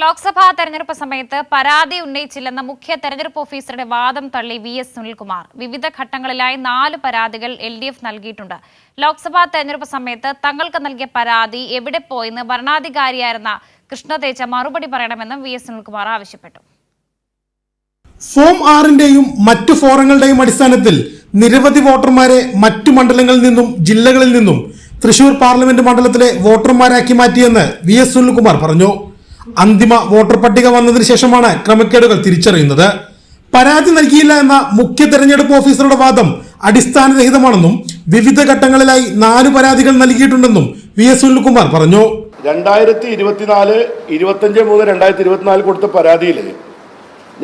ലോക്സഭാ തെരഞ്ഞെടുപ്പ് സമയത്ത് പരാതി ഉന്നയിച്ചില്ലെന്ന മുഖ്യ തെരഞ്ഞെടുപ്പ് ഓഫീസറുടെ വാദം തള്ളി വി.എസ്. സുനിൽകുമാർ. വിവിധ ഘട്ടങ്ങളിലായി 4 പരാതികൾ LDF നൽകിയിട്ടുണ്ട്. ലോക്സഭാ തെരഞ്ഞെടുപ്പ് സമയത്ത് തങ്ങൾക്ക് നൽകിയ പരാതി എവിടെ പോയെന്ന് ഭരണാധികാരിയായിരുന്ന കൃഷ്ണതേജ മറുപടി പറയണമെന്നും വി.എസ്. സുനിൽകുമാർ ആവശ്യപ്പെട്ടു. ഫോം 6-ന്റെയും മറ്റു ഫോറങ്ങളുടെയും അടിസ്ഥാനത്തിൽ നിരവധി വോട്ടർമാരെ മറ്റു മണ്ഡലങ്ങളിൽ നിന്നും ജില്ലകളിൽ നിന്നും തൃശൂർ പാർലമെന്റ് മണ്ഡലത്തിലെ വോട്ടർമാരാക്കി മാറ്റിയെന്ന് വി.എസ്. സുനിൽകുമാർ പറഞ്ഞു. അന്തിമ വോട്ടർ പട്ടിക വന്നതിന് ശേഷമാണ് ക്രമക്കേടുകൾ തിരിച്ചറിയുന്നത്. പരാതി നൽകിയില്ല എന്ന മുഖ്യ തെരഞ്ഞെടുപ്പ് ഓഫീസറുടെ വാദം അടിസ്ഥാനരഹിതമാണെന്നും വിവിധ ഘട്ടങ്ങളിലായി 4 പരാതികൾ നൽകിയിട്ടുണ്ടെന്നും വി.എസ്. സുനിൽകുമാർ പറഞ്ഞു. 2024 കൊടുത്ത പരാതിയിൽ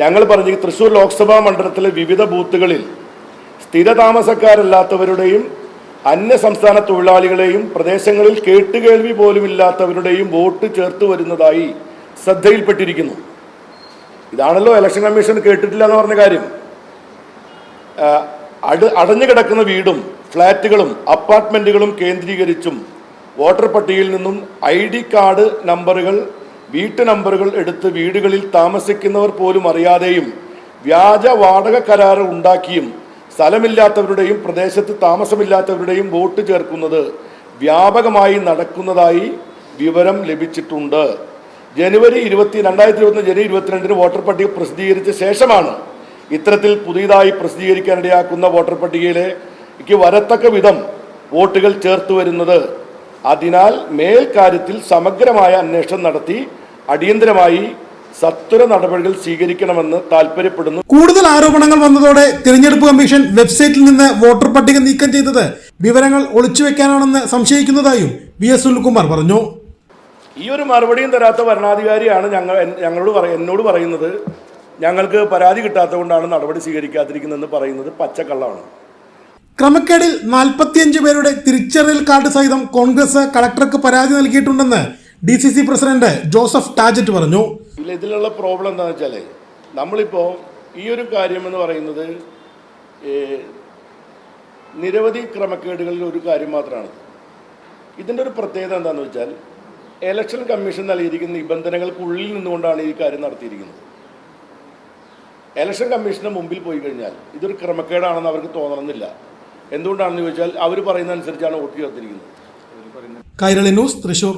ഞങ്ങൾ പറഞ്ഞു, തൃശൂർ ലോക്സഭാ മണ്ഡലത്തിലെ വിവിധ ബൂത്തുകളിൽ സ്ഥിരതാമസക്കാരല്ലാത്തവരുടെയും അന്യ സംസ്ഥാന തൊഴിലാളികളെയും പ്രദേശങ്ങളിൽ കേട്ടുകേൾവി പോലും ഇല്ലാത്തവരുടെയും വോട്ട് ചേർത്ത് വരുന്നതായി ശ്രദ്ധയിൽപ്പെട്ടിരിക്കുന്നു. ഇതാണല്ലോ ഇലക്ഷൻ കമ്മീഷൻ കേട്ടിട്ടില്ല എന്ന് പറഞ്ഞ കാര്യം. അടഞ്ഞുകിടക്കുന്ന വീടും ഫ്ളാറ്റുകളും അപ്പാർട്ട്മെന്റുകളും കേന്ദ്രീകരിച്ചും വോട്ടർ പട്ടികയിൽ നിന്നും ID കാർഡ് നമ്പറുകൾ, വീട്ടു നമ്പറുകൾ എടുത്ത് വീടുകളിൽ താമസിക്കുന്നവർ പോലും അറിയാതെയും വ്യാജ വാടക കരാർ ഉണ്ടാക്കിയും സ്ഥലമില്ലാത്തവരുടെയും പ്രദേശത്ത് താമസമില്ലാത്തവരുടെയും വോട്ട് ചേർക്കുന്നത് വ്യാപകമായി നടക്കുന്നതായി വിവരം ലഭിച്ചിട്ടുണ്ട്. ജനുവരി 22 വോട്ടർ പട്ടിക പ്രസിദ്ധീകരിച്ച ശേഷമാണ് ഇത്തരത്തിൽ പുതിയതായി പ്രസിദ്ധീകരിക്കാനിടയാക്കുന്ന വോട്ടർ പട്ടികയിലേക്ക് വരത്തക്ക വിധം വോട്ടുകൾ ചേർത്ത് വരുന്നത്. അതിനാൽ മേൽക്കാര്യത്തിൽ സമഗ്രമായ അന്വേഷണം നടത്തി അടിയന്തരമായി സത്വര നടപടികൾ സ്വീകരിക്കണമെന്ന് താൽപര്യപ്പെടുന്നു. കൂടുതൽ ആരോപണങ്ങൾ വന്നതോടെ തിരഞ്ഞെടുപ്പ് കമ്മീഷൻ വെബ്സൈറ്റിൽ നിന്ന് വോട്ടർ പട്ടിക നീക്കം ചെയ്തത് വിവരങ്ങൾ ഒളിച്ചുവെക്കാനാണെന്ന് സംശയിക്കുന്നതായും വി.എസ്. സുനിൽകുമാർ പറഞ്ഞു. ഈ ഒരു മറുപടിയും തരാത്ത ഭരണാധികാരിയാണ് എന്നോട് പറയുന്നത് ഞങ്ങൾക്ക് പരാതി കിട്ടാത്തത് കൊണ്ടാണ് നടപടി സ്വീകരിക്കാതിരിക്കുന്നതെന്ന് പറയുന്നത് പച്ചക്കള്ളമാണ്. ക്രമക്കേടിൽ 45 പേരുടെ തിരിച്ചറിയൽ കാർഡ് സഹിതം കോൺഗ്രസ് കളക്ടർക്ക് പരാതി നൽകിയിട്ടുണ്ടെന്ന് DCC പ്രസിഡന്റ് ജോസഫ് ടാജറ്റ് പറഞ്ഞു. ഇതിലുള്ള പ്രോബ്ലം എന്താണെന്ന് വെച്ചാൽ നമ്മളിപ്പോൾ ഈ ഒരു കാര്യം എന്ന് പറയുന്നത് നിരവധി ക്രമക്കേടുകളിൽ ഒരു കാര്യം മാത്രമാണ്. ഇതിൻ്റെ ഒരു പ്രത്യേകത എന്താണെന്ന് വെച്ചാൽ ഇലക്ഷൻ കമ്മീഷൻ നൽകിയിരിക്കുന്ന നിബന്ധനകൾക്കുള്ളിൽ നിന്നുകൊണ്ടാണ് ഈ കാര്യം നടത്തിയിരിക്കുന്നത്. ഇലക്ഷൻ കമ്മീഷന് മുമ്പിൽ പോയി കഴിഞ്ഞാൽ ഇതൊരു ക്രമക്കേടാണെന്ന് അവർക്ക് തോന്നണമെന്നില്ല. എന്തുകൊണ്ടാണെന്ന് ചോദിച്ചാൽ അവർ പറയുന്ന അനുസരിച്ചാണ് വോട്ട് ചേർത്തിരിക്കുന്നത്. കൈരളി ന്യൂസ്, തൃശൂർ.